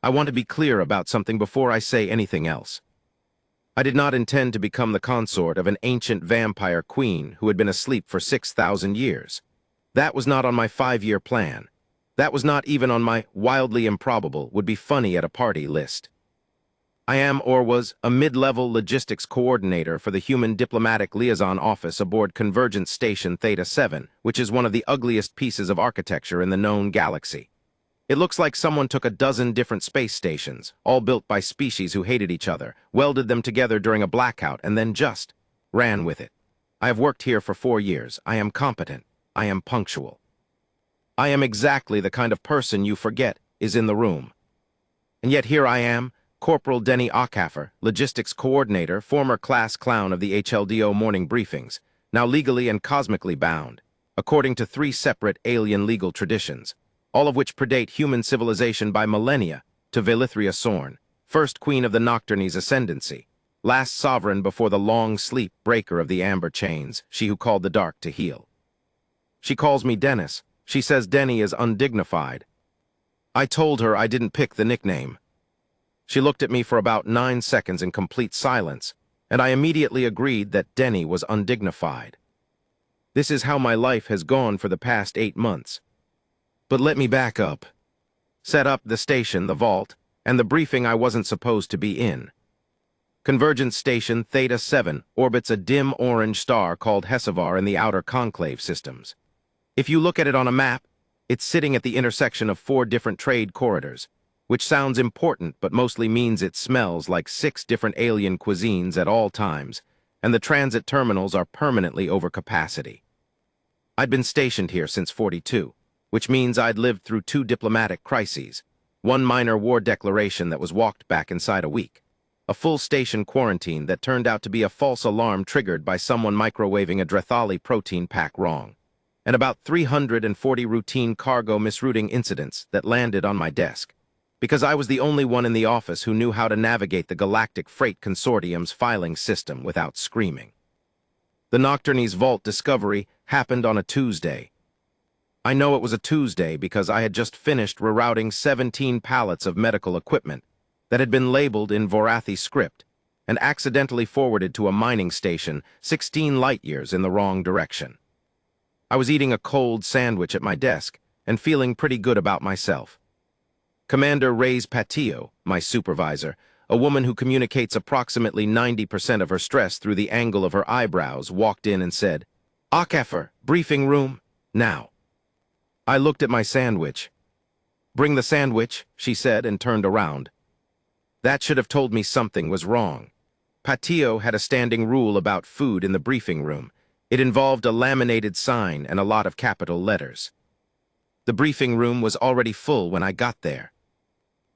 I want to be clear about something before I say anything else. I did not intend to become the consort of an ancient vampire queen who had been asleep for 6,000 years. That was not on my 5-year plan. That was not even on my wildly improbable, would be funny at a party list. I am or was a mid-level logistics coordinator for the Human Diplomatic Liaison Office aboard Convergence Station Theta 7, which is one of the ugliest pieces of architecture in the known galaxy. It looks like someone took a dozen different space stations, all built by species who hated each other, welded them together during a blackout, and then just ran with it. I have worked here for 4 years. I am competent. I am punctual. I am exactly the kind of person you forget is in the room. And yet here I am, Corporal Denny Ockaffer, logistics coordinator, former class clown of the HLDO morning briefings, now legally and cosmically bound, according to 3 separate alien legal traditions, all of which predate human civilization by millennia, to Velithria Sorn, first queen of the Nocturnes ascendancy, last sovereign before the long sleep breaker of the amber chains, she who called the dark to heal. She calls me Dennis. She says Denny is undignified. I told her I didn't pick the nickname. She looked at me for about 9 seconds in complete silence, and I immediately agreed that Denny was undignified. This is how my life has gone for the past 8 months. But let me back up. Set up the station, the vault, and the briefing I wasn't supposed to be in. Convergence Station Theta 7 orbits a dim orange star called HFY in the outer conclave systems. If you look at it on a map, it's sitting at the intersection of 4 different trade corridors, which sounds important but mostly means it smells like 6 different alien cuisines at all times, and the transit terminals are permanently over capacity. I'd been stationed here since '42, which means I'd lived through 2 diplomatic crises, 1 minor war declaration that was walked back inside a week, a full station quarantine that turned out to be a false alarm triggered by someone microwaving a Drethali protein pack wrong, and about 340 routine cargo misrouting incidents that landed on my desk, because I was the only one in the office who knew how to navigate the Galactic Freight Consortium's filing system without screaming. The Nocturnes Vault discovery happened on a Tuesday. I know it was a Tuesday because I had just finished rerouting 17 pallets of medical equipment that had been labeled in Vorathi script and accidentally forwarded to a mining station 16 light-years in the wrong direction. I was eating a cold sandwich at my desk and feeling pretty good about myself. Commander Reyes Patillo, my supervisor, a woman who communicates approximately 90% of her stress through the angle of her eyebrows, walked in and said, "Ockaffer, briefing room, now." I looked at my sandwich. "Bring the sandwich," she said, and turned around. That should have told me something was wrong. Patillo had a standing rule about food in the briefing room. It involved a laminated sign and a lot of capital letters. The briefing room was already full when I got there.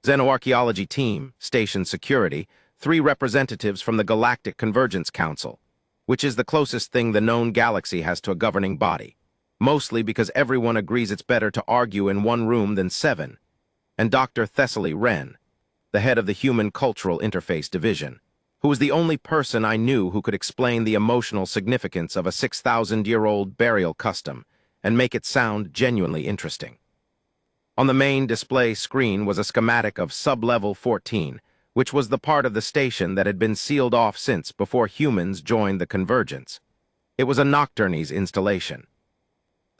Xenoarchaeology team, station security, 3 representatives from the Galactic Convergence Council, which is the closest thing the known galaxy has to a governing body, mostly because everyone agrees it's better to argue in 1 room than 7, and Dr. Thessaly Wren, the head of the Human Cultural Interface Division, who was the only person I knew who could explain the emotional significance of a 6,000-year-old burial custom and make it sound genuinely interesting. On the main display screen was a schematic of Sublevel 14, which was the part of the station that had been sealed off since before humans joined the Convergence. It was a Nocturnes installation.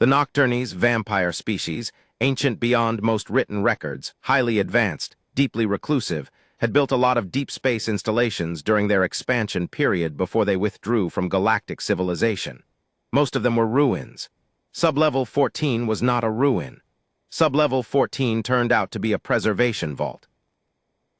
The Nocturnes, vampire species, ancient beyond most written records, highly advanced, deeply reclusive, had built a lot of deep space installations during their expansion period before they withdrew from galactic civilization. Most of them were ruins. Sublevel 14 was not a ruin. Sublevel 14 turned out to be a preservation vault.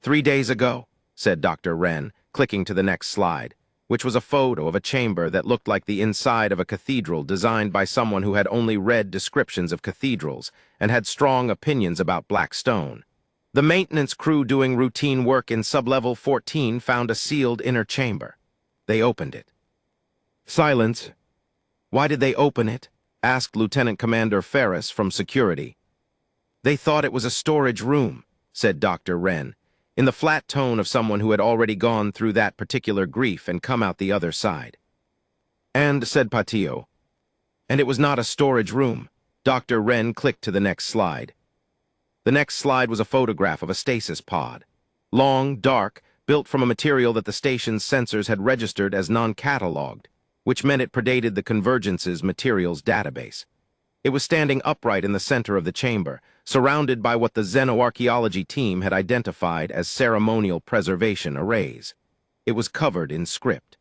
3 days ago, said Dr. Wren, clicking to the next slide, which was a photo of a chamber that looked like the inside of a cathedral designed by someone who had only read descriptions of cathedrals and had strong opinions about black stone. The maintenance crew doing routine work in Sublevel 14 found a sealed inner chamber. They opened it. Silence. Why did they open it? Asked Lieutenant Commander Ferris from security. They thought it was a storage room, said Dr. Wren, in the flat tone of someone who had already gone through that particular grief and come out the other side. And, said Patillo, and it was not a storage room. Dr. Wren clicked to the next slide. The next slide was a photograph of a stasis pod. Long, dark, built from a material that the station's sensors had registered as non-catalogued, which meant it predated the Convergence's materials database. It was standing upright in the center of the chamber, surrounded by what the xenoarchaeology team had identified as ceremonial preservation arrays. It was covered in script.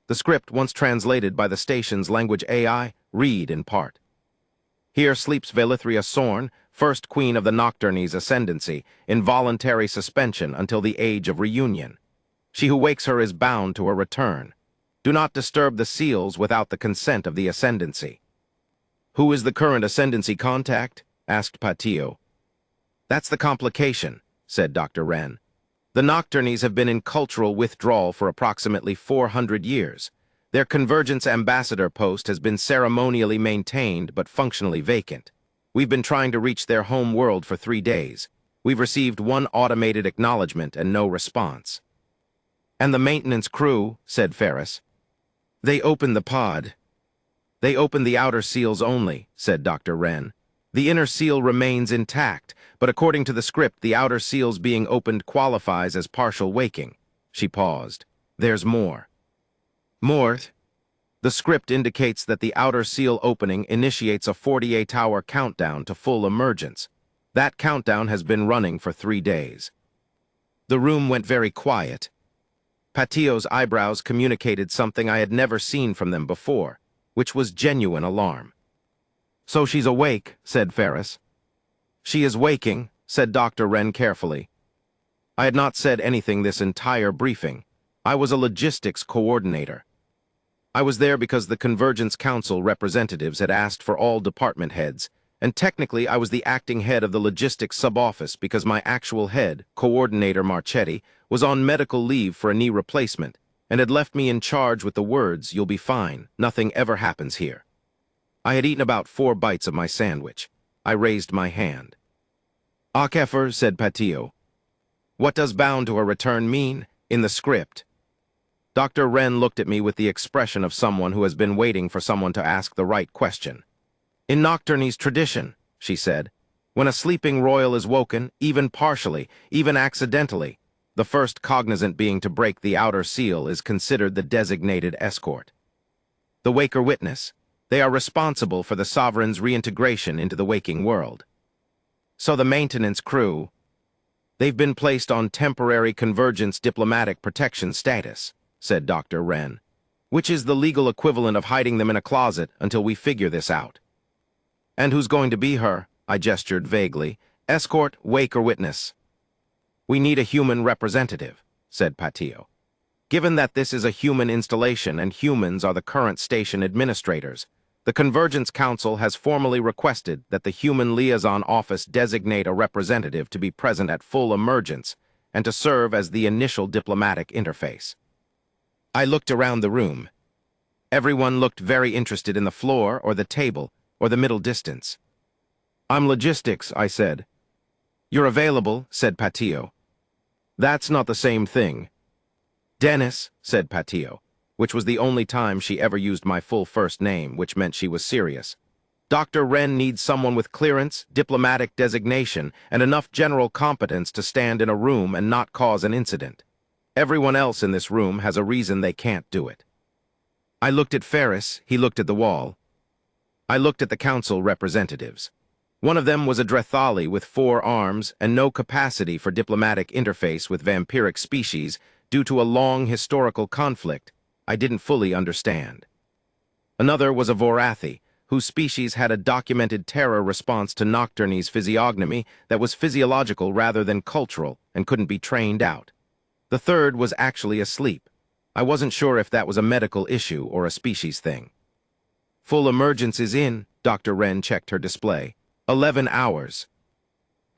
The script, once translated by the station's language AI, read in part. Here sleeps Velithria Sorn, first queen of the Nocturnes ascendancy, in voluntary suspension until the age of reunion. She who wakes her is bound to her return. Do not disturb the seals without the consent of the ascendancy. Who is the current ascendancy contact? Asked Patio. That's the complication, said Dr. Wren. The Nocturnes have been in cultural withdrawal for approximately 400 years. Their Convergence ambassador post has been ceremonially maintained but functionally vacant. We've been trying to reach their home world for 3 days. We've received one automated acknowledgement and no response. And the maintenance crew, said Ferris. They opened the pod. They opened the outer seals only, said Dr. Wren. The inner seal remains intact, but according to the script, the outer seals being opened qualifies as partial waking. She paused. There's more. More? The script indicates that the outer seal opening initiates a 48-hour countdown to full emergence. That countdown has been running for 3 days. The room went very quiet. Patio's eyebrows communicated something I had never seen from them before, which was genuine alarm. So she's awake, said Ferris. She is waking, said Dr. Wren carefully. I had not said anything this entire briefing. I was a logistics coordinator. I was there because the Convergence Council representatives had asked for all department heads, and technically I was the acting head of the logistics sub-office because my actual head, Coordinator Marchetti, was on medical leave for a knee replacement and had left me in charge with the words, "You'll be fine, nothing ever happens here." I had eaten about 4 bites of my sandwich. I raised my hand. "Akefer," said Patio. "What does bound to a return mean in the script?" Dr. Wren looked at me with the expression of someone who has been waiting for someone to ask the right question. "In Nocturnes tradition," she said, "when a sleeping royal is woken, even partially, even accidentally, the first cognizant being to break the outer seal is considered the designated escort. The waker witness, they are responsible for the sovereign's reintegration into the waking world. So the maintenance crew, they've been placed on temporary Convergence diplomatic protection status," said Dr. Wren, "which is the legal equivalent of hiding them in a closet until we figure this out." "And who's going to be her?" I gestured vaguely. "Escort, wake, or witness?" "We need a human representative," said Patio. "Given that this is a human installation and humans are the current station administrators, the Convergence Council has formally requested that the Human Liaison Office designate a representative to be present at full emergence and to serve as the initial diplomatic interface." I looked around the room. Everyone looked very interested in the floor or the table or the middle distance. "I'm logistics," I said. "You're available," said Patio. "That's not the same thing." "Dennis," said Patio, which was the only time she ever used my full first name, which meant she was serious. "Dr. Wren needs someone with clearance, diplomatic designation, and enough general competence to stand in a room and not cause an incident. Everyone else in this room has a reason they can't do it." I looked at Ferris, he looked at the wall. I looked at the council representatives. One of them was a Drethali with 4 arms and no capacity for diplomatic interface with vampiric species due to a long historical conflict I didn't fully understand. Another was a Vorathi, whose species had a documented terror response to Nocturnes physiognomy that was physiological rather than cultural and couldn't be trained out. The third was actually asleep. I wasn't sure if that was a medical issue or a species thing. "Full emergence is in," Dr. Wren checked her display. 11 hours.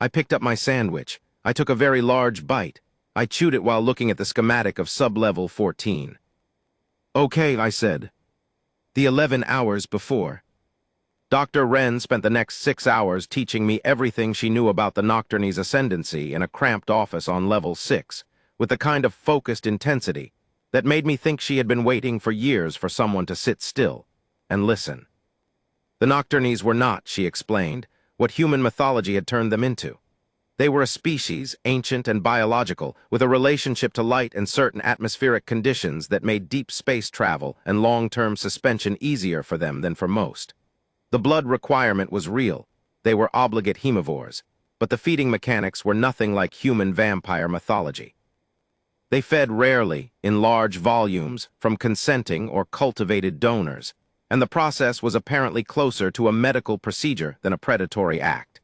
I picked up my sandwich. I took a very large bite. I chewed it while looking at the schematic of sub-level 14. "Okay," I said. "The 11 hours before." Dr. Wren spent the next 6 hours teaching me everything she knew about the Nocturnes ascendancy in a cramped office on level 6, with a kind of focused intensity that made me think she had been waiting for years for someone to sit still and listen. The Nocturnes were not, she explained, what human mythology had turned them into. They were a species, ancient and biological, with a relationship to light and certain atmospheric conditions that made deep space travel and long-term suspension easier for them than for most. The blood requirement was real. They were obligate herbivores, but the feeding mechanics were nothing like human vampire mythology. They fed rarely, in large volumes, from consenting or cultivated donors, and the process was apparently closer to a medical procedure than a predatory act.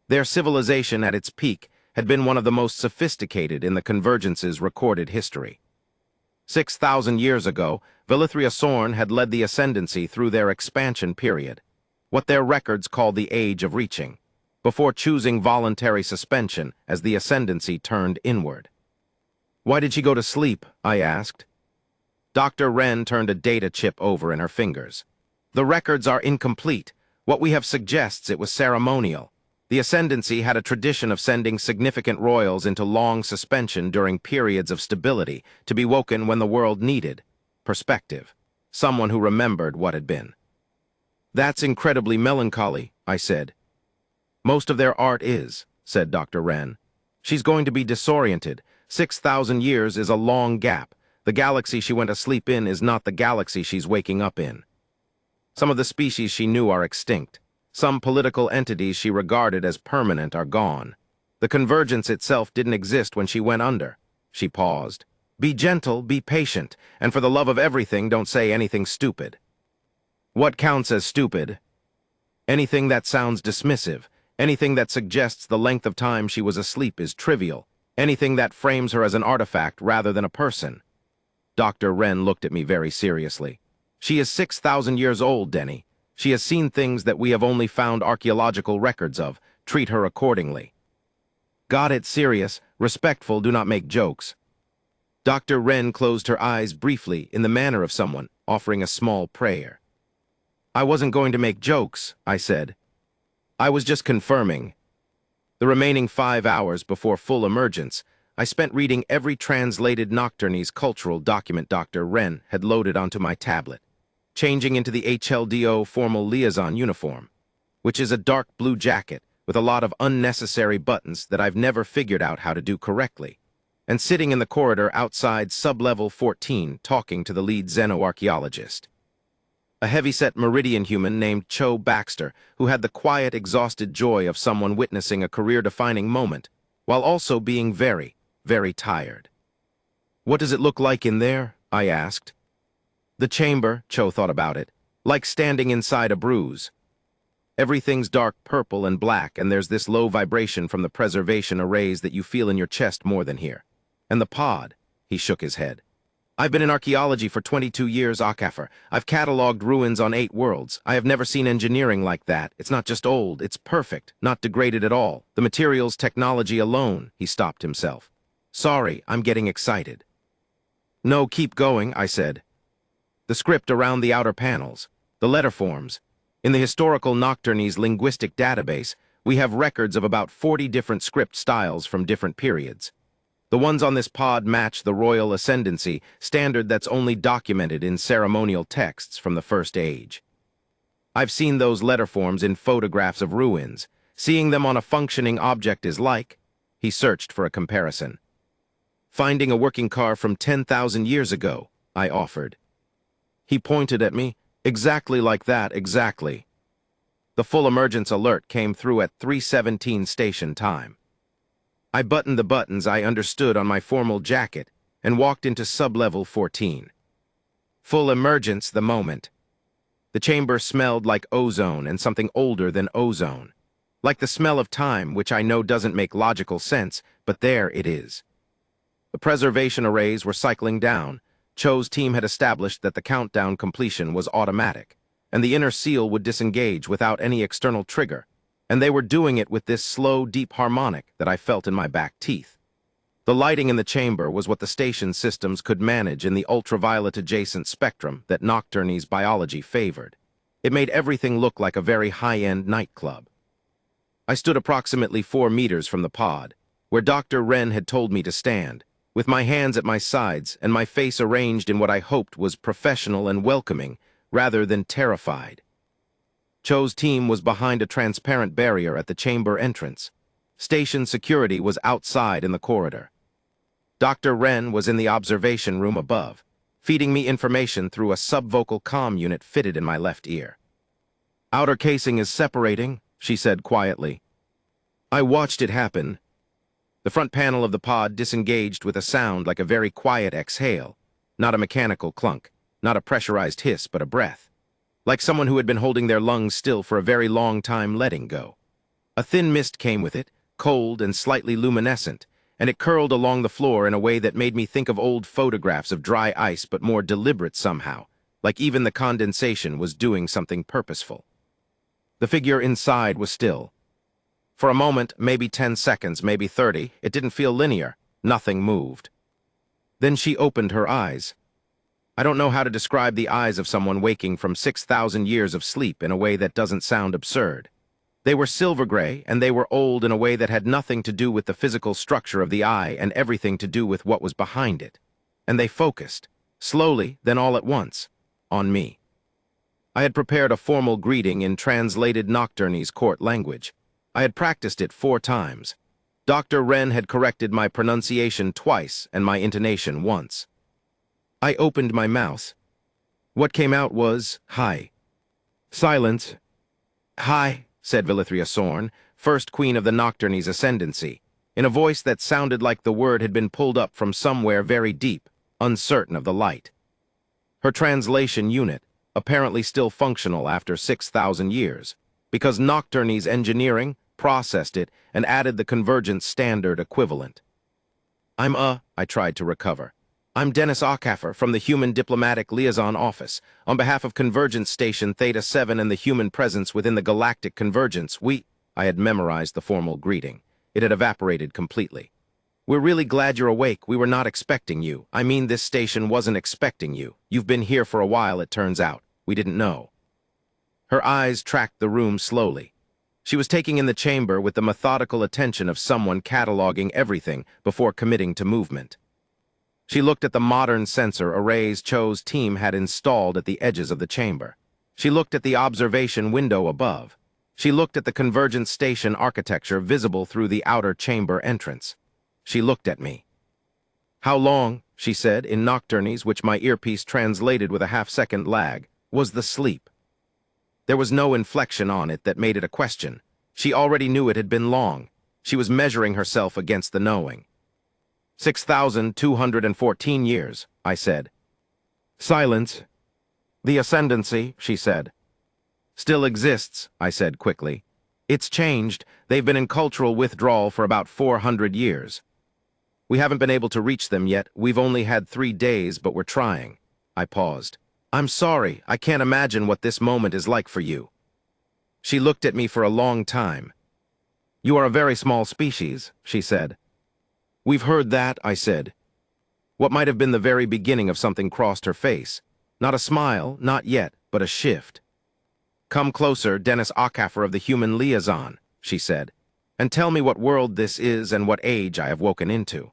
Their civilization at its peak had been one of the most sophisticated in the Convergence's recorded history. 6,000 years ago, Villithria Sorn had led the ascendancy through their expansion period, what their records call the Age of Reaching, before choosing voluntary suspension as the ascendancy turned inward. "Why did she go to sleep?" I asked. Dr. Wren turned a data chip over in her fingers. "The records are incomplete. What we have suggests it was ceremonial. The ascendancy had a tradition of sending significant royals into long suspension during periods of stability to be woken when the world needed perspective, someone who remembered what had been." "That's incredibly melancholy," I said. "Most of their art is," said Dr. Wren. "She's going to be disoriented. 6,000 years is a long gap. The galaxy she went asleep in is not the galaxy she's waking up in. Some of the species she knew are extinct. Some political entities she regarded as permanent are gone. The convergence itself didn't exist when she went under." She paused. "Be gentle, be patient, and for the love of everything, don't say anything stupid." "What counts as stupid?" "Anything that sounds dismissive. Anything that suggests the length of time she was asleep is trivial. Anything that frames her as an artifact rather than a person." Dr. Wren looked at me very seriously. "She is 6,000 years old, Denny. She has seen things that we have only found archaeological records of. Treat her accordingly." "Got it, serious. Respectful, do not make jokes." Dr. Wren closed her eyes briefly in the manner of someone offering a small prayer. "I wasn't going to make jokes," I said. "I was just confirming." The remaining 5 hours before full emergence, I spent reading every translated Nocturnese cultural document Dr. Wren had loaded onto my tablet, changing into the HLDO formal liaison uniform, which is a dark blue jacket with a lot of unnecessary buttons that I've never figured out how to do correctly, and sitting in the corridor outside sublevel 14 talking to the lead xenoarchaeologist, a heavyset Meridian human named Cho Baxter, who had the quiet, exhausted joy of someone witnessing a career-defining moment, while also being very, very tired. "What does it look like in there?" I asked. "The chamber," Cho thought about it, "like standing inside a bruise. Everything's dark purple and black, and there's this low vibration from the preservation arrays that you feel in your chest more than here. And the pod," he shook his head. "I've been in archaeology for 22 years, Akafar. I've cataloged ruins on 8 worlds. I have never seen engineering like that. It's not just old, it's perfect, not degraded at all. The materials technology alone," he stopped himself. "Sorry, I'm getting excited." "No, keep going," I said. "The script around the outer panels, the letter forms. In the historical Nocturnese linguistic database, we have records of about 40 different script styles from different periods. The ones on this pod match the royal ascendancy standard that's only documented in ceremonial texts from the First Age. I've seen those letter forms in photographs of ruins. Seeing them on a functioning object is like..." He searched for a comparison. "Finding a working car from 10,000 years ago," I offered. He pointed at me. "Exactly like that, exactly." The full emergence alert came through at 3:17 station time. I buttoned the buttons I understood on my formal jacket and walked into sublevel 14. Full emergence the moment. The chamber smelled like ozone and something older than ozone. Like the smell of time, which I know doesn't make logical sense, but there it is. The preservation arrays were cycling down. Cho's team had established that the countdown completion was automatic, and the inner seal would disengage without any external trigger, and they were doing it with this slow, deep harmonic that I felt in my back teeth. The lighting in the chamber was what the station systems could manage in the ultraviolet adjacent spectrum that Nocturnese biology favored. It made everything look like a very high-end nightclub. I stood approximately 4 meters from the pod, where Dr. Wren had told me to stand, with my hands at my sides and my face arranged in what I hoped was professional and welcoming, rather than terrified. Cho's team was behind a transparent barrier at the chamber entrance. Station security was outside in the corridor. Dr. Wren was in the observation room above, feeding me information through a subvocal comm unit fitted in my left ear. "Outer casing is separating," she said quietly. I watched it happen. The front panel of the pod disengaged with a sound like a very quiet exhale, not a mechanical clunk, not a pressurized hiss, but a breath, like someone who had been holding their lungs still for a very long time letting go. A thin mist came with it, cold and slightly luminescent, and it curled along the floor in a way that made me think of old photographs of dry ice, but more deliberate somehow, like even the condensation was doing something purposeful. The figure inside was still. For a moment, maybe 10 seconds, maybe 30, it didn't feel linear. Nothing moved. Then she opened her eyes. I don't know how to describe the eyes of someone waking from 6,000 years of sleep in a way that doesn't sound absurd. They were silver gray, and they were old in a way that had nothing to do with the physical structure of the eye and everything to do with what was behind it. And they focused, slowly, then all at once, on me. I had prepared a formal greeting in translated Nocturnese court language. I had practiced it 4 times. Dr. Wren had corrected my pronunciation twice and my intonation once. I opened my mouth. What came out was, "Hi." "Silence." "Hi," said Vilithria Sorn, first queen of the Nocturnese ascendancy, in a voice that sounded like the word had been pulled up from somewhere very deep, uncertain of the light. Her translation unit, apparently still functional after 6,000 years, because Nocturnese engineering processed it and added the convergent standard equivalent. I tried to recover. "I'm Dennis Ockhaffer from the Human Diplomatic Liaison Office. On behalf of Convergence Station Theta 7 and the human presence within the Galactic Convergence, I had memorized the formal greeting. It had evaporated completely. "We're really glad you're awake. We were not expecting you. I mean, this station wasn't expecting you. You've been here for a while, it turns out. We didn't know." Her eyes tracked the room slowly. She was taking in the chamber with the methodical attention of someone cataloging everything before committing to movement. She looked at the modern sensor arrays Cho's team had installed at the edges of the chamber. She looked at the observation window above. She looked at the convergence station architecture visible through the outer chamber entrance. She looked at me. "How long," she said in Nocturnese, which my earpiece translated with a half-second lag, "was the sleep?" There was no inflection on it that made it a question. She already knew it had been long. She was measuring herself against the knowing. 6,214 years, I said. "Silence." "The ascendancy," she said. "Still exists," I said quickly. "It's changed. They've been in cultural withdrawal for about 400 years. We haven't been able to reach them yet. We've only had 3 days, but we're trying." I paused. "I'm sorry. I can't imagine what this moment is like for you." She looked at me for a long time. "You are a very small species," she said. "We've heard that," I said. What might have been the very beginning of something crossed her face. Not a smile, not yet, but a shift. "Come closer, Dennis Ockhaffer of the Human Liaison," she said, "and tell me what world this is and what age I have woken into."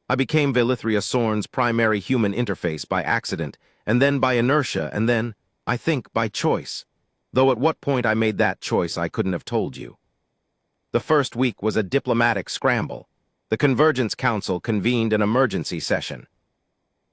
I became Vilithria Sorn's primary human interface by accident, and then by inertia, and then, I think, by choice. Though at what point I made that choice I couldn't have told you. The first week was a diplomatic scramble. The Convergence Council convened an emergency session.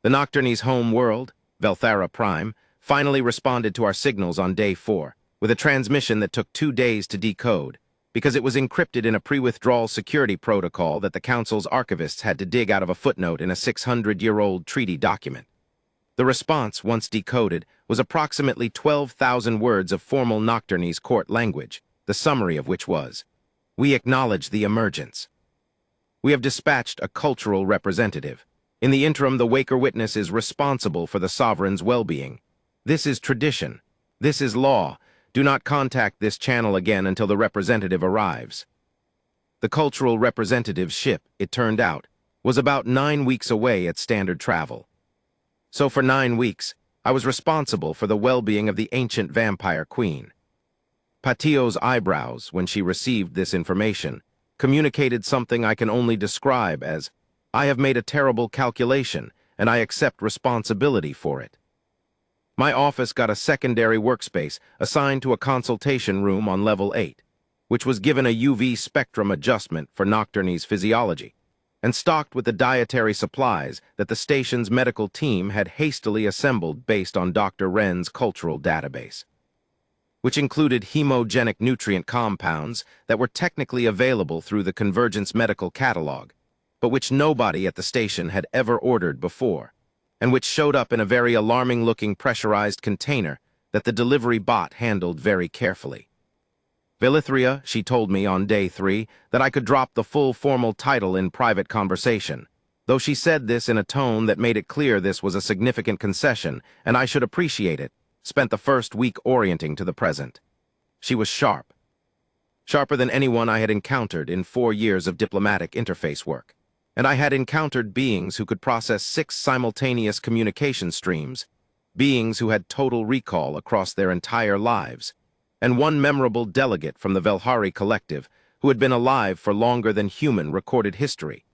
The Nocturnese home world, Velthara Prime, finally responded to our signals on day 4, with a transmission that took 2 days to decode, because it was encrypted in a pre-withdrawal security protocol that the Council's archivists had to dig out of a footnote in a 600-year-old treaty document. The response, once decoded, was approximately 12,000 words of formal Nocturnese court language, the summary of which was, "We acknowledge the emergence. We have dispatched a cultural representative. In the interim, the Waker Witness is responsible for the sovereign's well-being. This is tradition. This is law. Do not contact this channel again until the representative arrives." The cultural representative's ship, it turned out, was about 9 weeks away at standard travel. So for 9 weeks, I was responsible for the well-being of the ancient vampire queen. Patio's eyebrows, when she received this information, communicated something I can only describe as, "I have made a terrible calculation, and I accept responsibility for it." My office got a secondary workspace assigned to a consultation room on level 8, which was given a UV spectrum adjustment for Nocturne's physiology, and stocked with the dietary supplies that the station's medical team had hastily assembled based on Dr. Wren's cultural database, which included hemogenic nutrient compounds that were technically available through the Convergence medical catalog, but which nobody at the station had ever ordered before, and which showed up in a very alarming-looking pressurized container that the delivery bot handled very carefully. Velithria, she told me on day 3 that I could drop the full formal title in private conversation, though she said this in a tone that made it clear this was a significant concession and I should appreciate it. Spent the first week orienting to the present. She was sharp. Sharper than anyone I had encountered in 4 years of diplomatic interface work. And I had encountered beings who could process 6 simultaneous communication streams, beings who had total recall across their entire lives, and one memorable delegate from the Velhari collective who had been alive for longer than human recorded history,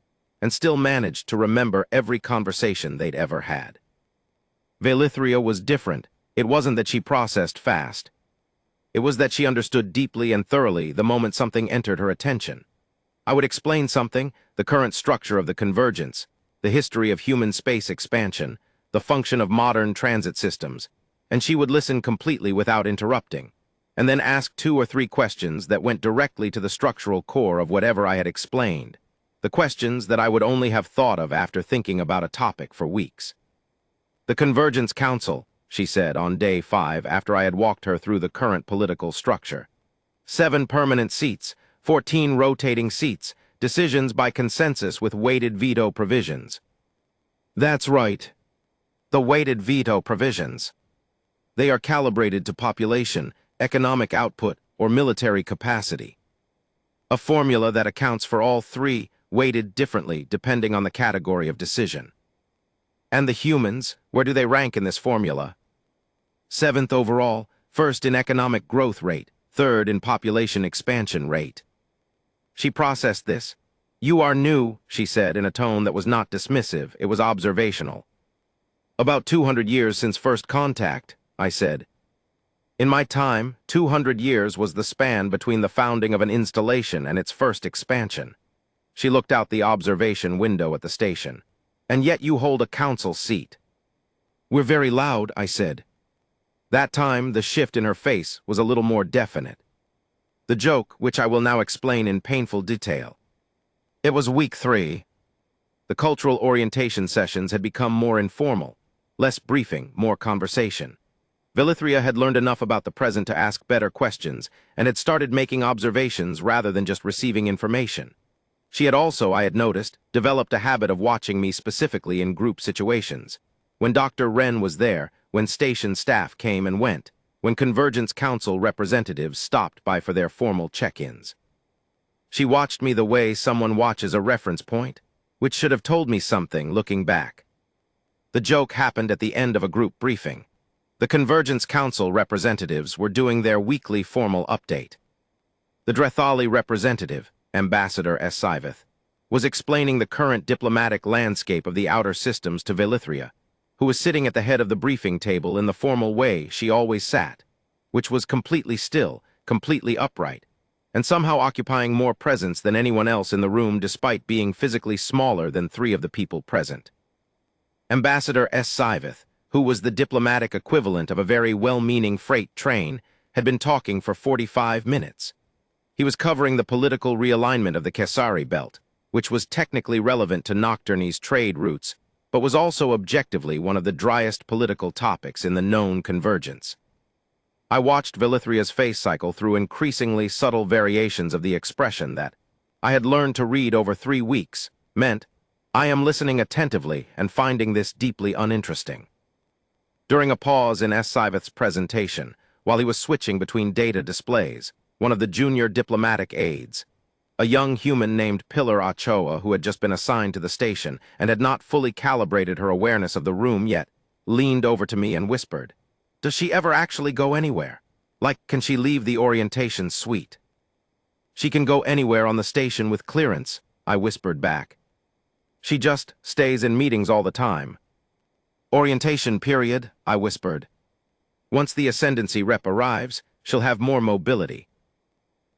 and still managed to remember every conversation they'd ever had. Velithria was different. It wasn't that she processed fast. It was that she understood deeply and thoroughly the moment something entered her attention. I would explain something, the current structure of the Convergence, the history of human space expansion, the function of modern transit systems, and she would listen completely without interrupting, and then ask 2 or 3 questions that went directly to the structural core of whatever I had explained, the questions that I would only have thought of after thinking about a topic for weeks. The Convergence Council, she said on day 5 after I had walked her through the current political structure. 7 permanent seats, 14 rotating seats, decisions by consensus with weighted veto provisions. That's right. The weighted veto provisions. They are calibrated to population, economic output, or military capacity. A formula that accounts for all 3, weighted differently depending on the category of decision. And the humans, where do they rank in this formula? 7th overall, 1st in economic growth rate, 3rd in population expansion rate. She processed this. You are new, she said in a tone that was not dismissive, it was observational. About 200 years since first contact, I said. In my time, 200 years was the span between the founding of an installation and its first expansion. She looked out the observation window at the station. And yet you hold a council seat. We're very loud, I said. That time, the shift in her face was a little more definite. The joke, which I will now explain in painful detail. It was week 3. The cultural orientation sessions had become more informal, less briefing, more conversation. Velithria had learned enough about the present to ask better questions and had started making observations rather than just receiving information. She had also, I had noticed, developed a habit of watching me specifically in group situations. When Dr. Wren was there, when station staff came and went, when Convergence Council representatives stopped by for their formal check-ins. She watched me the way someone watches a reference point, which should have told me something looking back. The joke happened at the end of a group briefing. The Convergence Council representatives were doing their weekly formal update. The Drethali representative, Ambassador Sci-Fi, was explaining the current diplomatic landscape of the outer systems to Velithria, who was sitting at the head of the briefing table in the formal way she always sat, which was completely still, completely upright, and somehow occupying more presence than anyone else in the room despite being physically smaller than 3 of the people present. Ambassador Sci-Fi, who was the diplomatic equivalent of a very well-meaning freight train, had been talking for 45 minutes. He was covering the political realignment of the Kesari belt, which was technically relevant to Nocturne's trade routes, but was also objectively one of the driest political topics in the known Convergence. I watched Velithria's face cycle through increasingly subtle variations of the expression that I had learned to read over 3 weeks, meant, I am listening attentively and finding this deeply uninteresting. During a pause in Sci-Fi's presentation, while he was switching between data displays, one of the junior diplomatic aides, a young human named Pillar Ochoa who had just been assigned to the station and had not fully calibrated her awareness of the room yet, leaned over to me and whispered, Does she ever actually go anywhere? Like, can she leave the orientation suite? She can go anywhere on the station with clearance, I whispered back. She just stays in meetings all the time. Orientation period, I whispered. Once the Ascendancy rep arrives, she'll have more mobility.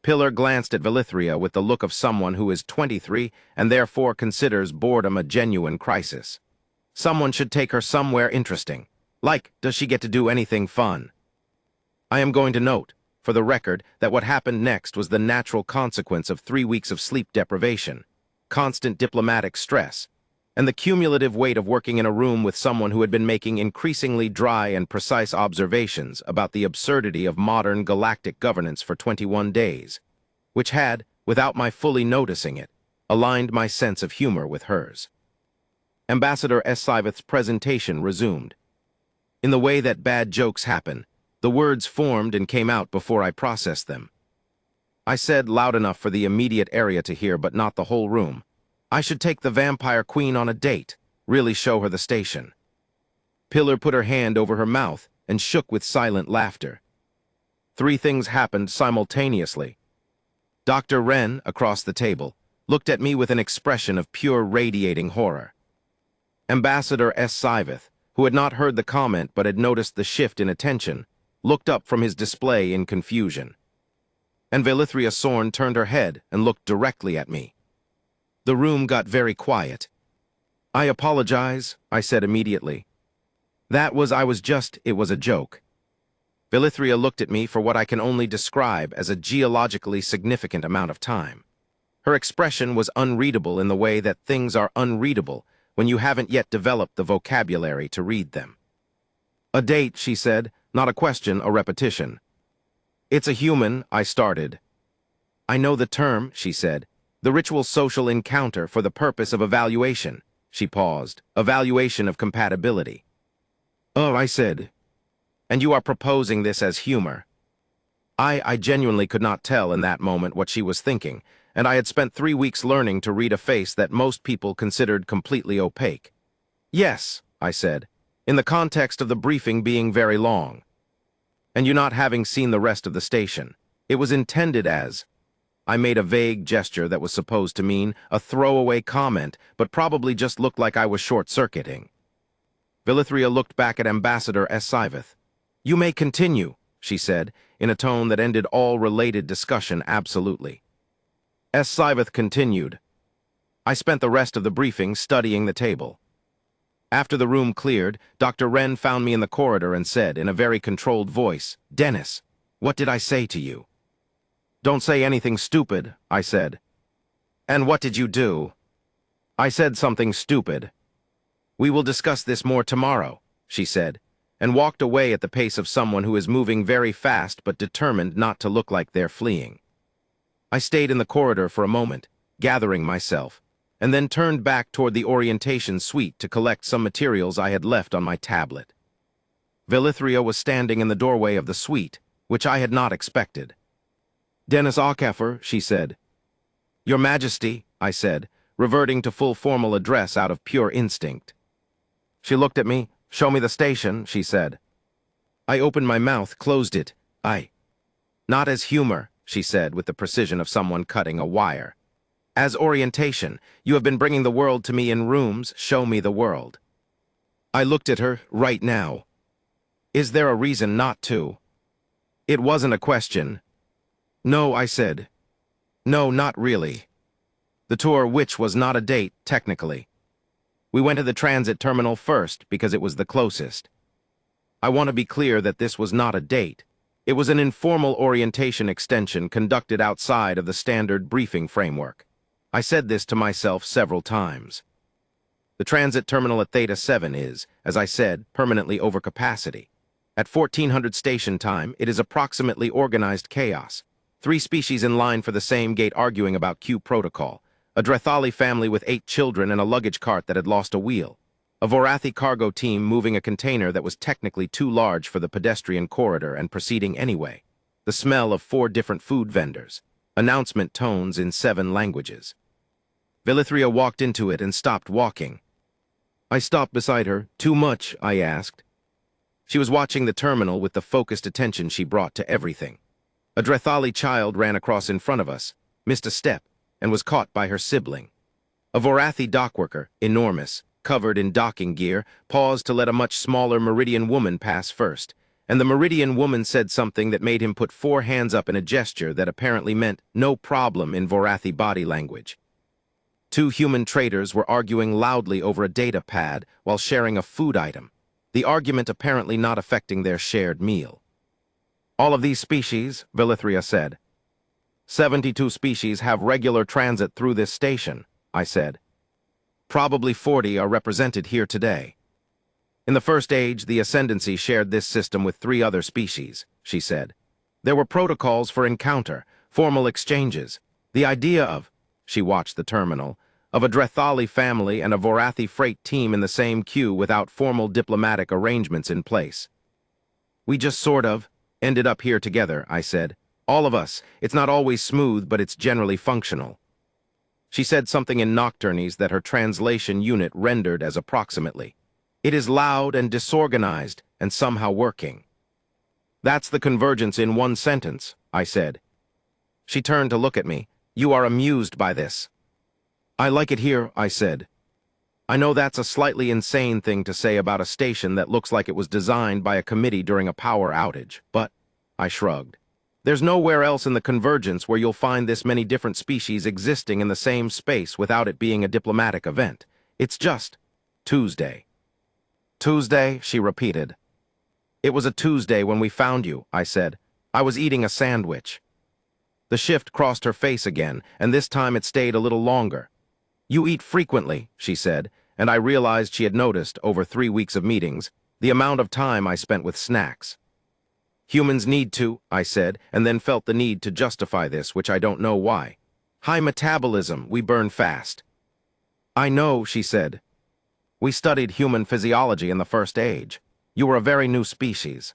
Pillar glanced at Velithria with the look of someone who is 23 and therefore considers boredom a genuine crisis. Someone should take her somewhere interesting. Like, does she get to do anything fun? I am going to note, for the record, that what happened next was the natural consequence of 3 weeks of sleep deprivation, constant diplomatic stress, and the cumulative weight of working in a room with someone who had been making increasingly dry and precise observations about the absurdity of modern galactic governance for 21 days, which had, without my fully noticing it, aligned my sense of humor with hers. Ambassador Siveth's presentation resumed. In the way that bad jokes happen, the words formed and came out before I processed them. I said loud enough for the immediate area to hear, but not the whole room. I should take the Vampire Queen on a date, really show her the station. Pillar put her hand over her mouth and shook with silent laughter. 3 things happened simultaneously. Dr. Wren, across the table, looked at me with an expression of pure radiating horror. Ambassador Siveth, who had not heard the comment but had noticed the shift in attention, looked up from his display in confusion. And Velithria Sorn turned her head and looked directly at me. The room got very quiet. I apologize, I said immediately. It was a joke. Velithria looked at me for what I can only describe as a geologically significant amount of time. Her expression was unreadable in the way that things are unreadable when you haven't yet developed the vocabulary to read them. A date, she said, not a question, a repetition. It's a human, I started. I know the term, she said. The ritual social encounter for the purpose of evaluation. She paused. Evaluation of compatibility. Oh, I said. And you are proposing this as humor. I genuinely could not tell in that moment what she was thinking, and I had spent 3 weeks learning to read a face that most people considered completely opaque. Yes, I said, in the context of the briefing being very long. And you not having seen the rest of the station. It was intended as... I made a vague gesture that was supposed to mean a throwaway comment, but probably just looked like I was short-circuiting. Velithria looked back at Ambassador Siveth. You may continue, she said, in a tone that ended all related discussion absolutely. Siveth continued. I spent the rest of the briefing studying the table. After the room cleared, Dr. Wren found me in the corridor and said, in a very controlled voice, Dennis, what did I say to you? Don't say anything stupid, I said. And what did you do? I said something stupid. We will discuss this more tomorrow, she said, and walked away at the pace of someone who is moving very fast but determined not to look like they're fleeing. I stayed in the corridor for a moment, gathering myself, and then turned back toward the orientation suite to collect some materials I had left on my tablet. Velithria was standing in the doorway of the suite, which I had not expected. Dennis Aukefer, she said. Your Majesty, I said, reverting to full formal address out of pure instinct. She looked at me. Show me the station, she said. I opened my mouth, closed it. Not as humor, she said with the precision of someone cutting a wire. As orientation, you have been bringing the world to me in rooms, show me the world. I looked at her, right now. Is there a reason not to? It wasn't a question. No, I said. No, not really. The tour, which was not a date, technically. We went to the transit terminal first because it was the closest. I want to be clear that this was not a date. It was an informal orientation extension conducted outside of the standard briefing framework. I said this to myself several times. The transit terminal at Theta 7 is, as I said, permanently over capacity. At 1400 station time, it is approximately organized chaos. 3 species in line for the same gate arguing about Q protocol. A Drethali family with 8 children and a luggage cart that had lost a wheel. A Vorathi cargo team moving a container that was technically too large for the pedestrian corridor and proceeding anyway. The smell of 4 different food vendors. Announcement tones in 7 languages. Velithria walked into it and stopped walking. I stopped beside her. Too much, I asked. She was watching the terminal with the focused attention she brought to everything. A Drethali child ran across in front of us, missed a step, and was caught by her sibling. A Vorathi dockworker, enormous, covered in docking gear, paused to let a much smaller Meridian woman pass first, and the Meridian woman said something that made him put 4 hands up in a gesture that apparently meant no problem in Vorathi body language. 2 human traders were arguing loudly over a data pad while sharing a food item, the argument apparently not affecting their shared meal. All of these species, Vilithria said. 72 species have regular transit through this station, I said. Probably 40 are represented here today. In the First Age, the Ascendancy shared this system with 3 other species, she said. There were protocols for encounter, formal exchanges. The idea of, she watched the terminal, of a Drethali family and a Vorathi freight team in the same queue without formal diplomatic arrangements in place. We just sort of ended up here together, I said. All of us. It's not always smooth, but it's generally functional. She said something in Nocturnese that her translation unit rendered as approximately. It is loud and disorganized and somehow working. That's the convergence in one sentence, I said. She turned to look at me. You are amused by this. I like it here, I said. I know that's a slightly insane thing to say about a station that looks like it was designed by a committee during a power outage, but I shrugged. There's nowhere else in the convergence where you'll find this many different species existing in the same space without it being a diplomatic event. It's just Tuesday. Tuesday, she repeated. It was a Tuesday when we found you, I said. I was eating a sandwich. The shift crossed her face again, and this time it stayed a little longer. You eat frequently, she said, and I realized she had noticed, over 3 weeks of meetings, the amount of time I spent with snacks. Humans need to, I said, and then felt the need to justify this, which I don't know why. High metabolism, we burn fast. I know, she said. We studied human physiology in the First Age. You were a very new species.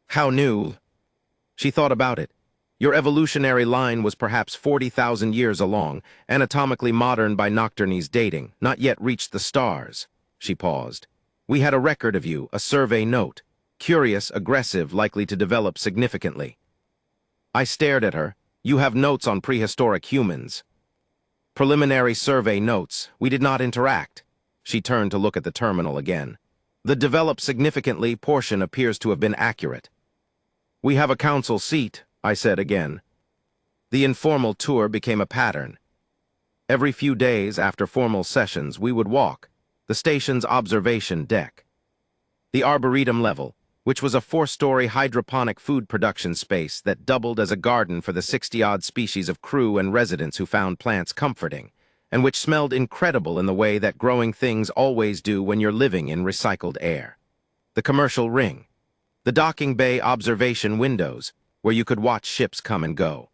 How new? She thought about it. Your evolutionary line was perhaps 40,000 years along, anatomically modern by Nocturnese dating, not yet reached the stars. She paused. We had a record of you, a survey note. Curious, aggressive, likely to develop significantly. I stared at her. You have notes on prehistoric humans. Preliminary survey notes. We did not interact. She turned to look at the terminal again. The develop significantly portion appears to have been accurate. We have a council seat, I said again. The informal tour became a pattern. Every few days after formal sessions, we would walk the station's observation deck. The Arboretum level, which was a 4-story hydroponic food production space that doubled as a garden for the 60-odd species of crew and residents who found plants comforting, and which smelled incredible in the way that growing things always do when you're living in recycled air. The commercial ring. The docking bay observation windows, where you could watch ships come and go.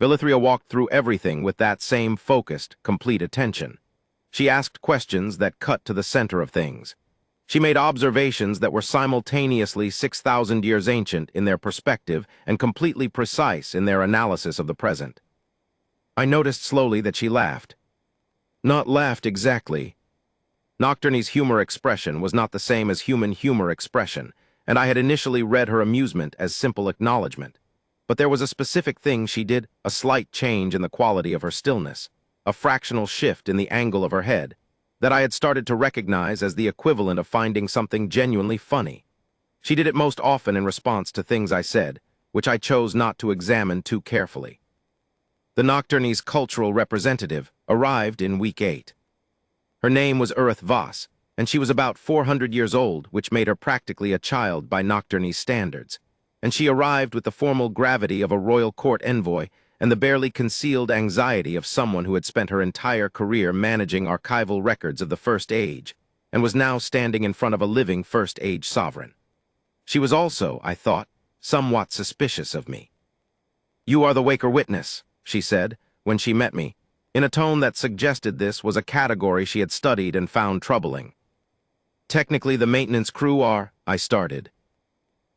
Vilithria walked through everything with that same focused, complete attention. She asked questions that cut to the center of things. She made observations that were simultaneously 6,000 years ancient in their perspective and completely precise in their analysis of the present. I noticed slowly that she laughed. Not laughed exactly. Nocturne's humor expression was not the same as human humor expression, and I had initially read her amusement as simple acknowledgement. But there was a specific thing she did, a slight change in the quality of her stillness, a fractional shift in the angle of her head, that I had started to recognize as the equivalent of finding something genuinely funny. She did it most often in response to things I said, which I chose not to examine too carefully. The Nocturne's cultural representative arrived in week 8. Her name was Urith Voss, and she was about 400 years old, which made her practically a child by Nocturne's standards, and she arrived with the formal gravity of a royal court envoy and the barely concealed anxiety of someone who had spent her entire career managing archival records of the First Age and was now standing in front of a living First Age sovereign. She was also, I thought, somewhat suspicious of me. You are the Waker Witness, she said, when she met me, in a tone that suggested this was a category she had studied and found troubling. Technically, the maintenance crew are, I started.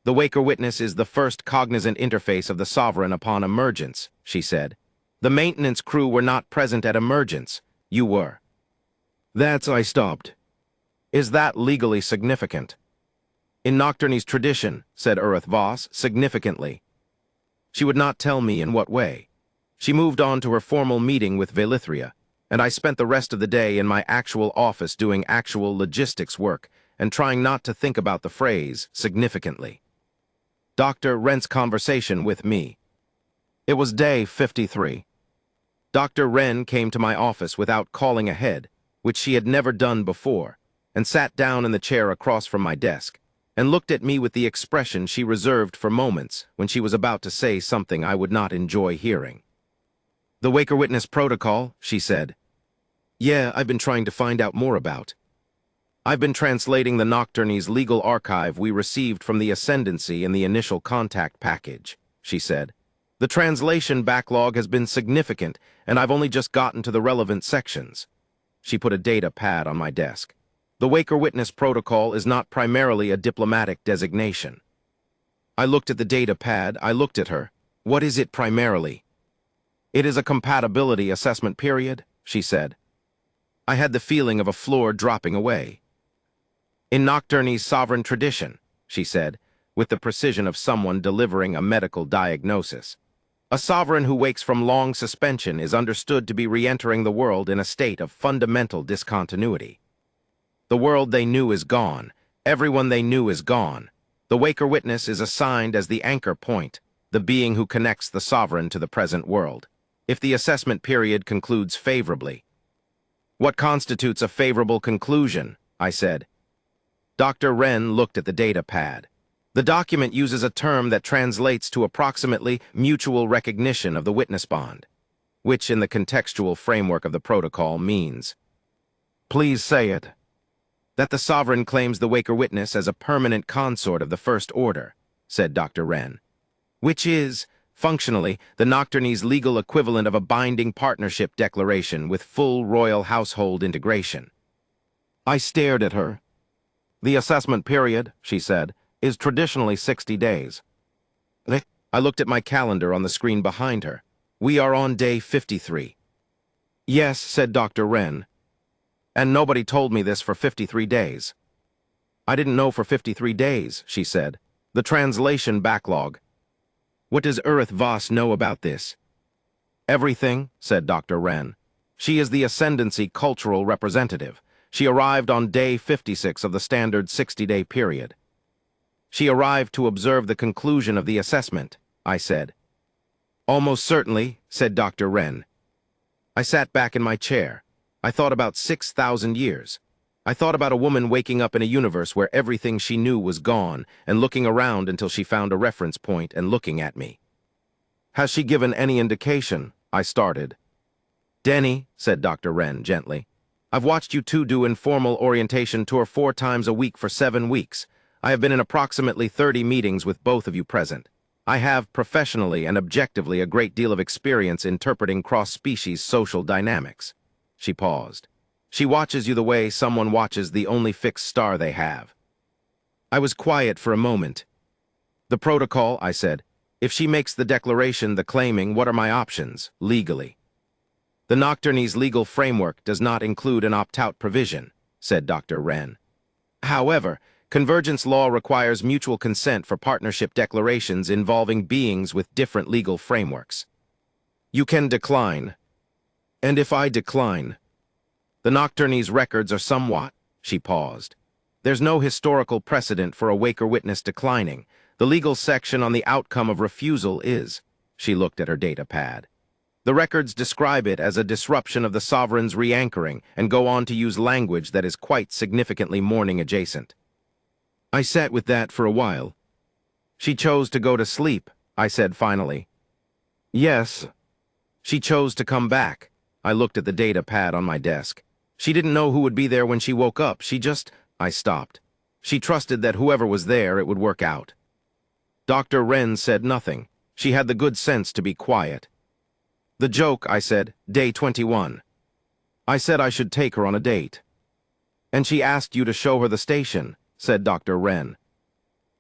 The Waker Witness is the first cognizant interface of the Sovereign upon emergence, she said. The maintenance crew were not present at emergence. You were. I stopped. Is that legally significant? In Nocturne's tradition, said Urith Voss, significantly. She would not tell me in what way. She moved on to her formal meeting with Vilithria, and I spent the rest of the day in my actual office doing actual logistics work and trying not to think about the phrase significantly. Dr. Wren's conversation with me. It was day 53. Dr. Wren came to my office without calling ahead, which she had never done before, and sat down in the chair across from my desk, and looked at me with the expression she reserved for moments when she was about to say something I would not enjoy hearing. "The Waker Witness Protocol," she said. "Yeah, I've been trying to find out more about. I've been translating the Nocturne's legal archive we received from the Ascendancy in the initial contact package," she said. "The translation backlog has been significant, and I've only just gotten to the relevant sections." She put a data pad on my desk. "The Waker Witness Protocol is not primarily a diplomatic designation." I looked at the data pad, I looked at her. "What is it primarily?" "It is a compatibility assessment period," she said. I had the feeling of a floor dropping away. "In Nocturne's sovereign tradition," she said, with the precision of someone delivering a medical diagnosis. "A sovereign who wakes from long suspension is understood to be re-entering the world in a state of fundamental discontinuity. The world they knew is gone. Everyone they knew is gone. The Waker Witness is assigned as the anchor point, the being who connects the sovereign to the present world. If the assessment period concludes favorably." "What constitutes a favorable conclusion?" I said. Dr. Wren looked at the data pad. "The document uses a term that translates to approximately mutual recognition of the witness bond, which in the contextual framework of the protocol means." "Please say it." "That the sovereign claims the Waker Witness as a permanent consort of the First Order," said Dr. Wren, "which is, functionally, the Nocturne's legal equivalent of a binding partnership declaration with full royal household integration." I stared at her. "The assessment period," she said, "is traditionally 60 days. I looked at my calendar on the screen behind her. "We are on day 53. "Yes," said Dr. Wren. "And nobody told me this for 53 days. "I didn't know for 53 days, she said. "The translation backlog." "What does Urith Voss know about this?" "Everything," said Dr. Wren. "She is the Ascendancy cultural representative. She arrived on day 56 of the standard 60-day period." "She arrived to observe the conclusion of the assessment," I said. "Almost certainly," said Dr. Wren. I sat back in my chair. I thought about 6,000 years. I thought about a woman waking up in a universe where everything she knew was gone and looking around until she found a reference point and looking at me. "Has she given any indication?" I started. "Denny," said Dr. Wren gently, "I've watched you two do informal orientation tour 4 times a week for 7 weeks. I have been in approximately 30 meetings with both of you present. I have, professionally and objectively, a great deal of experience interpreting cross-species social dynamics." She paused. "She watches you the way someone watches the only fixed star they have." I was quiet for a moment. "The protocol," I said. "If she makes the declaration, the claiming, what are my options, legally?" "The Nocturne's legal framework does not include an opt-out provision," said Dr. Wren. "However, convergence law requires mutual consent for partnership declarations involving beings with different legal frameworks. You can decline." "And if I decline?" "The Nocturne's records are somewhat," she paused. "There's no historical precedent for a Waker Witness declining. The legal section on the outcome of refusal is." She looked at her data pad. "The records describe it as a disruption of the sovereign's re-anchoring and go on to use language that is quite significantly mourning adjacent." I sat with that for a while. "She chose to go to sleep," I said finally. "Yes." "She chose to come back." I looked at the data pad on my desk. "She didn't know who would be there when she woke up. She just—" I stopped. "She trusted that whoever was there, it would work out." Dr. Wren said nothing. She had the good sense to be quiet. "The joke," I said, "day 21. I said I should take her on a date." "And she asked you to show her the station," said Dr. Wren.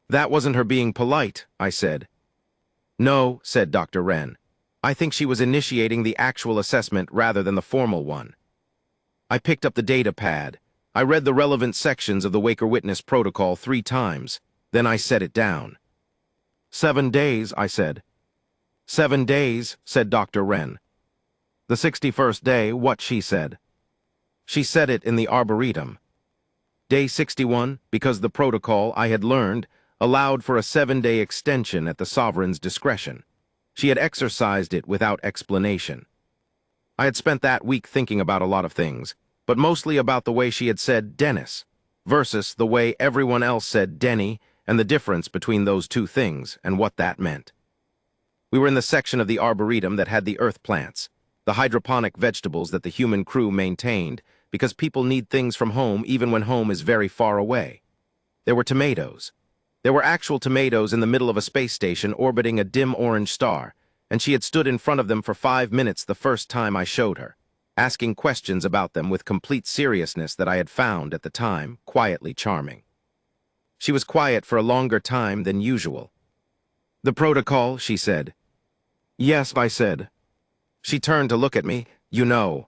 "That wasn't her being polite," I said. "No," said Dr. Wren. "I think she was initiating the actual assessment rather than the formal one." I picked up the data pad. I read the relevant sections of the Waker Witness Protocol 3 times. Then I set it down. 7 days, I said. 7 days, said Dr. Wren. The 61st day, what she said. She said it in the Arboretum. Day 61, because the protocol, I had learned, allowed for a 7-day extension at the sovereign's discretion. She had exercised it without explanation. I had spent that week thinking about a lot of things, but mostly about the way she had said Dennis, versus the way everyone else said Denny, and the difference between those two things and what that meant. We were in the section of the arboretum that had the earth plants, the hydroponic vegetables that the human crew maintained, because people need things from home even when home is very far away. There were tomatoes. There were actual tomatoes in the middle of a space station orbiting a dim orange star, and she had stood in front of them for 5 minutes the first time I showed her, asking questions about them with complete seriousness that I had found, at the time, quietly charming. She was quiet for a longer time than usual. "The protocol," she said. "Yes," I said. She turned to look at me. "You know."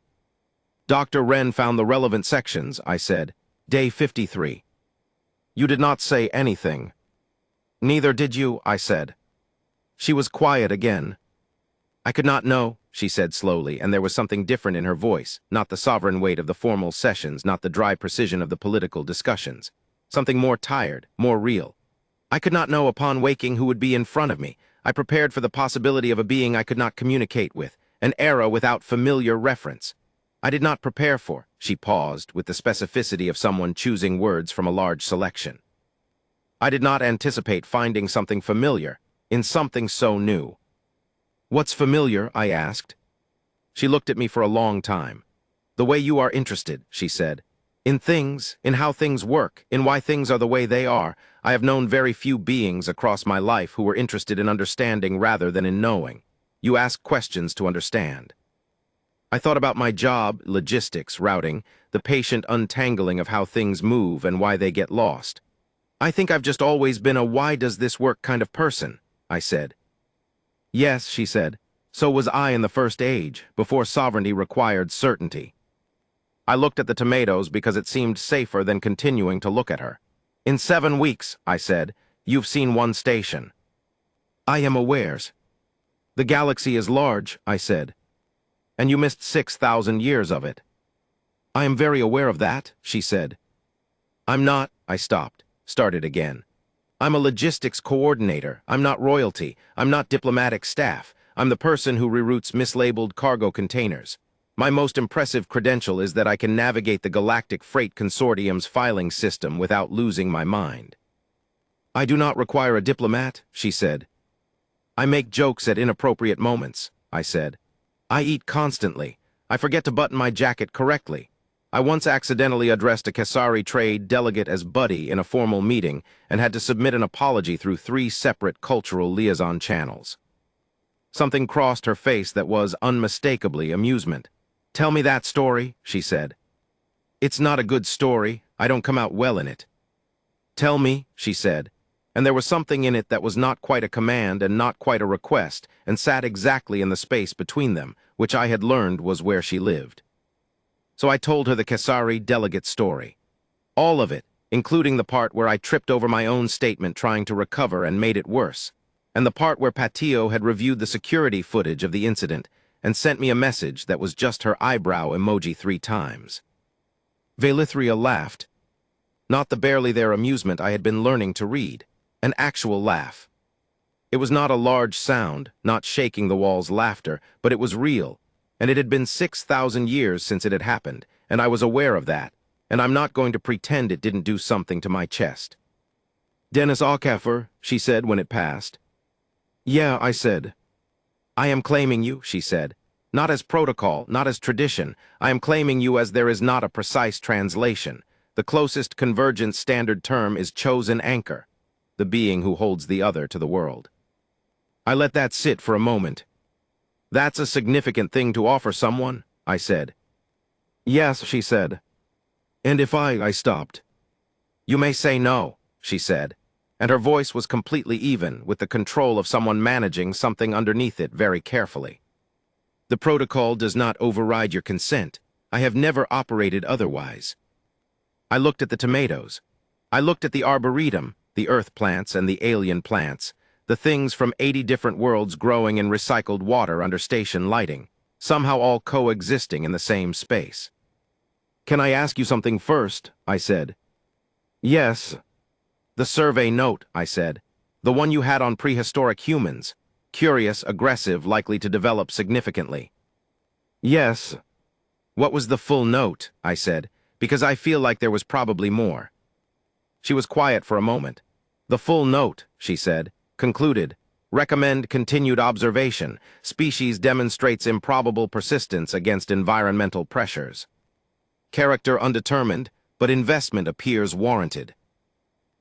"Dr. Wren found the relevant sections," I said. "Day 53. "You did not say anything." "Neither did you," I said. She was quiet again. "I could not know," she said slowly, and there was something different in her voice, not the sovereign weight of the formal sessions, not the dry precision of the political discussions. Something more tired, more real. "I could not know upon waking who would be in front of me. I prepared for the possibility of a being I could not communicate with, an era without familiar reference. I did not prepare for," she paused, with the specificity of someone choosing words from a large selection. "I did not anticipate finding something familiar in something so new." "What's familiar?" I asked. She looked at me for a long time. "The way you are interested," she said. "In things, in how things work, in why things are the way they are. I have known very few beings across my life who were interested in understanding rather than in knowing. You ask questions to understand." I thought about my job, logistics, routing, the patient untangling of how things move and why they get lost. "I think I've just always been a why does this work kind of person," I said. "Yes," she said. "So was I in the first age, before sovereignty required certainty." I looked at the tomatoes because it seemed safer than continuing to look at her. "In 7 weeks," I said, "you've seen one station." "I am aware." "The galaxy is large," I said. "And you missed 6,000 years of it." "I am very aware of that," she said. "I'm not," I stopped, started again. "I'm a logistics coordinator. I'm not royalty. I'm not diplomatic staff. I'm the person who reroutes mislabeled cargo containers. My most impressive credential is that I can navigate the Galactic Freight Consortium's filing system without losing my mind." "I do not require a diplomat," she said. "I make jokes at inappropriate moments," I said. "I eat constantly. I forget to button my jacket correctly. I once accidentally addressed a Kesari trade delegate as Buddy in a formal meeting and had to submit an apology through 3 separate cultural liaison channels." Something crossed her face that was unmistakably amusement. "Tell me that story," she said. "It's not a good story. I don't come out well in it." "Tell me," she said, and there was something in it that was not quite a command and not quite a request, and sat exactly in the space between them, which I had learned was where she lived. So I told her the Kesari delegate story. All of it, including the part where I tripped over my own statement trying to recover and made it worse, and the part where Patio had reviewed the security footage of the incident and sent me a message that was just her eyebrow emoji 3 times. Valithria laughed. Not the barely there amusement I had been learning to read. An actual laugh. It was not a large sound, not shaking the walls laughter, but it was real, and it had been 6,000 years since it had happened, and I was aware of that, and I'm not going to pretend it didn't do something to my chest. "Dennis Aukafer," she said when it passed. "Yeah," I said. "I am claiming you," she said. "Not as protocol, not as tradition. I am claiming you as there is not a precise translation. The closest convergent standard term is chosen anchor, the being who holds the other to the world." I let that sit for a moment. "That's a significant thing to offer someone," I said. "Yes," she said. "And if I stopped?" "You may say no," she said, and her voice was completely even, with the control of someone managing something underneath it very carefully. "The protocol does not override your consent. I have never operated otherwise." I looked at the tomatoes. I looked at the arboretum, the earth plants and the alien plants, the things from 80 different worlds growing in recycled water under station lighting, somehow all coexisting in the same space. "Can I ask you something first?" I said. Yes. The survey note, I said. The one you had on prehistoric humans. Curious, aggressive, likely to develop significantly. Yes. What was the full note? I said, because I feel like there was probably more. She was quiet for a moment. The full note, she said, concluded, recommend continued observation. Species demonstrates improbable persistence against environmental pressures. Character undetermined, but investment appears warranted.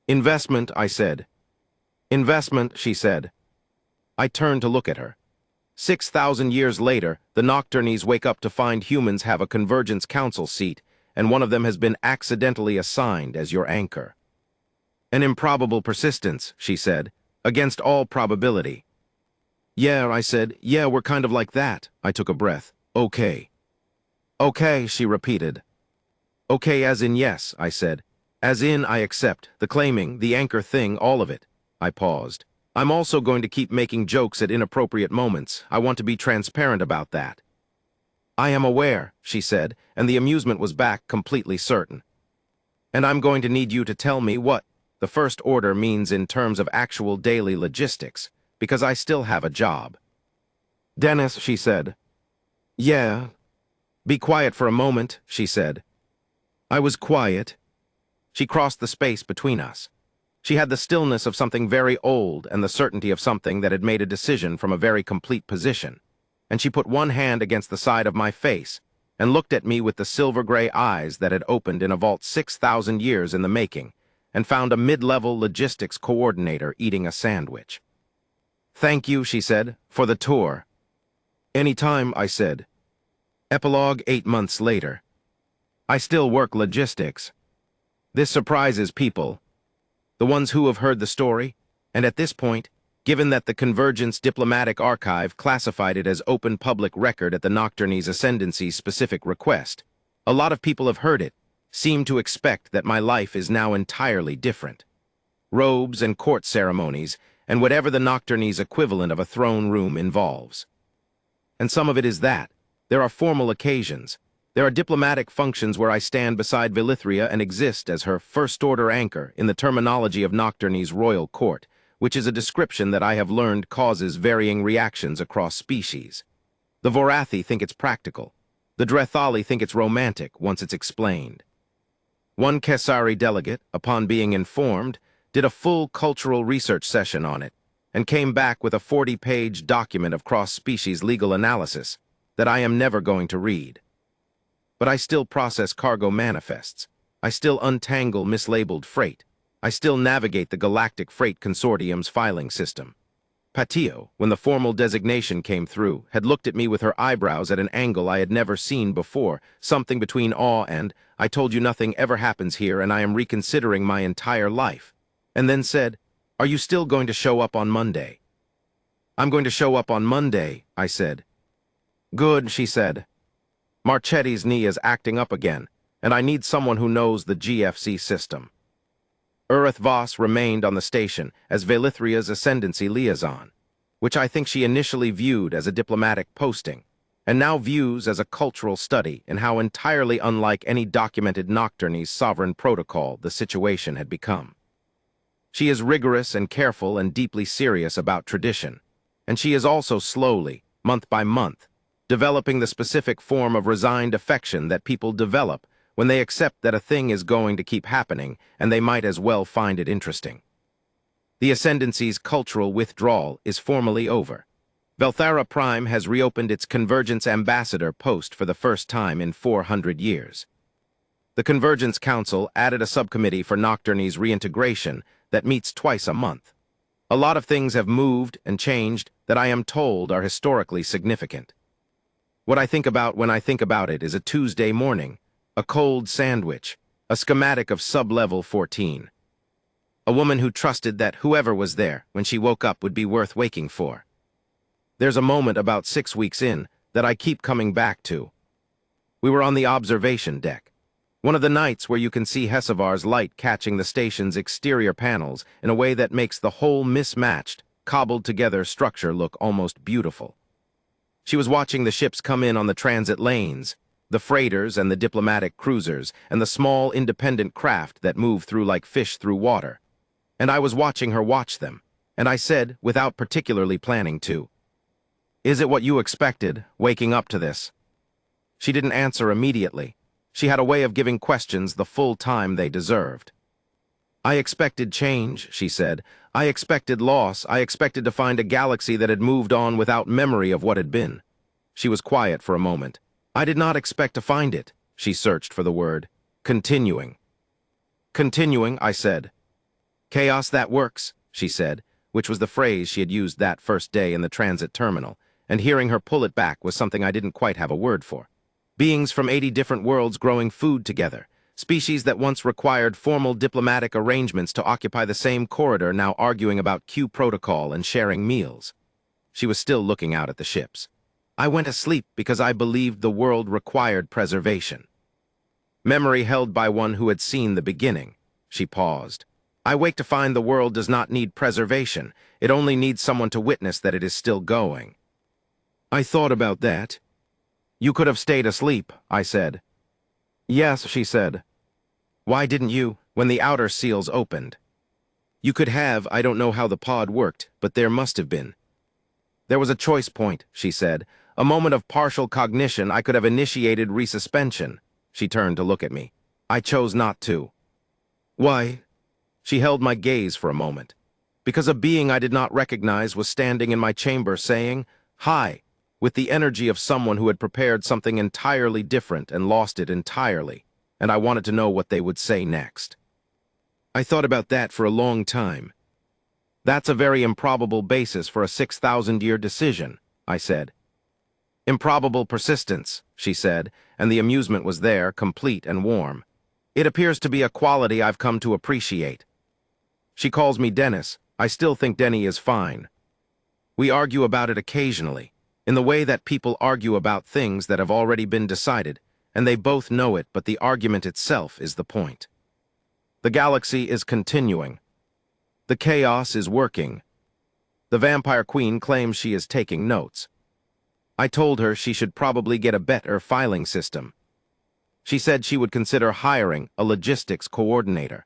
Investment, I said. Investment, she said. I turned to look at her. 6,000 years later, the Nocturnes wake up to find humans have a Convergence Council seat, and one of them has been accidentally assigned as your anchor. An improbable persistence, she said, against all probability. Yeah, I said, yeah, we're kind of like that. I took a breath. Okay. Okay, she repeated. Okay, as in yes, I said. As in I accept, the claiming, the anchor thing, all of it. I paused. I'm also going to keep making jokes at inappropriate moments. I want to be transparent about that. I am aware, she said, and the amusement was back, completely certain. And I'm going to need you to tell me what the first order means in terms of actual daily logistics, because I still have a job. Dennis, she said. Yeah. Be quiet for a moment, she said. I was quiet. She crossed the space between us. She had the stillness of something very old and the certainty of something that had made a decision from a very complete position. And she put one hand against the side of my face and looked at me with the silver-gray eyes that had opened in a vault 6,000 years in the making, and found a mid-level logistics coordinator eating a sandwich. Thank you, she said, for the tour. Anytime, I said. Epilogue 8 months later. I still work logistics. This surprises people. The ones who have heard the story, and at this point, given that the Convergence Diplomatic Archive classified it as open public record at the Nocturnes Ascendancy's specific request, a lot of people have heard it, seem to expect that my life is now entirely different. Robes and court ceremonies, and whatever the Nocturnes equivalent of a throne room involves. And some of it is that. There are formal occasions. There are diplomatic functions where I stand beside Velithria and exist as her first-order anchor in the terminology of Nocturnes' royal court, which is a description that I have learned causes varying reactions across species. The Vorathi think it's practical. The Drethali think it's romantic once it's explained. One Kesari delegate, upon being informed, did a full cultural research session on it, and came back with a 40-page document of cross-species legal analysis that I am never going to read. But I still process cargo manifests. I still untangle mislabeled freight. I still navigate the Galactic Freight Consortium's filing system. Patio, when the formal designation came through, had looked at me with her eyebrows at an angle I had never seen before, something between awe and, I told you nothing ever happens here and I am reconsidering my entire life, and then said, are you still going to show up on Monday? I'm going to show up on Monday, I said. Good, she said. Marchetti's knee is acting up again, and I need someone who knows the GFC system. Urith Voss remained on the station as Velithria's ascendancy liaison, which I think she initially viewed as a diplomatic posting, and now views as a cultural study in how entirely unlike any documented Nocturnes sovereign protocol the situation had become. She is rigorous and careful and deeply serious about tradition, and she is also slowly, month by month, developing the specific form of resigned affection that people develop when they accept that a thing is going to keep happening and they might as well find it interesting. The Ascendancy's cultural withdrawal is formally over. Velthara Prime has reopened its Convergence Ambassador post for the first time in 400 years. The Convergence Council added a subcommittee for Nocturnes reintegration that meets twice a month. A lot of things have moved and changed that I am told are historically significant. What I think about when I think about it is a Tuesday morning, a cold sandwich, a schematic of sub-level 14. A woman who trusted that whoever was there when she woke up would be worth waking for. There's a moment about 6 weeks in that I keep coming back to. We were on the observation deck, one of the nights where you can see Hessevar's light catching the station's exterior panels in a way that makes the whole mismatched, cobbled-together structure look almost beautiful. She was watching the ships come in on the transit lanes, The freighters and the diplomatic cruisers and the small independent craft that move through like fish through water. And I was watching her watch them, and I said, without particularly planning to, "Is it what you expected, waking up to this?" She didn't answer immediately. She had a way of giving questions the full time they deserved. "I expected change," she said. "I expected loss. I expected to find a galaxy that had moved on without memory of what had been." She was quiet for a moment. "I did not expect to find it." She searched for the word. "Continuing." "Continuing," I said. "Chaos that works," she said, which was the phrase she had used that first day in the transit terminal, and hearing her pull it back was something I didn't quite have a word for. Beings from 80 different worlds growing food together. Species that once required formal diplomatic arrangements to occupy the same corridor now arguing about Q protocol and sharing meals. She was still looking out at the ships. "I went asleep because I believed the world required preservation. Memory held by one who had seen the beginning." She paused. "I wake to find the world does not need preservation. It only needs someone to witness that it is still going." I thought about that. "You could have stayed asleep," I said. "Yes," she said. "Why didn't you, when the outer seals opened?" "You could have. I don't know how the pod worked, but there must have been." "There was a choice point," she said. "A moment of partial cognition. I could have initiated resuspension." She turned to look at me. "I chose not to." "Why?" She held my gaze for a moment. "Because a being I did not recognize was standing in my chamber saying, 'Hi,' with the energy of someone who had prepared something entirely different and lost it entirely, and I wanted to know what they would say next." I thought about that for a long time. "That's a very improbable basis for a 6,000-year decision," I said. "Improbable persistence," she said, and the amusement was there, complete and warm. "It appears to be a quality I've come to appreciate." She calls me Dennis. I still think Denny is fine. We argue about it occasionally, in the way that people argue about things that have already been decided, and they both know it, but the argument itself is the point. The galaxy is continuing. The chaos is working. The Vampire Queen claims she is taking notes. I told her she should probably get a better filing system. She said she would consider hiring a logistics coordinator.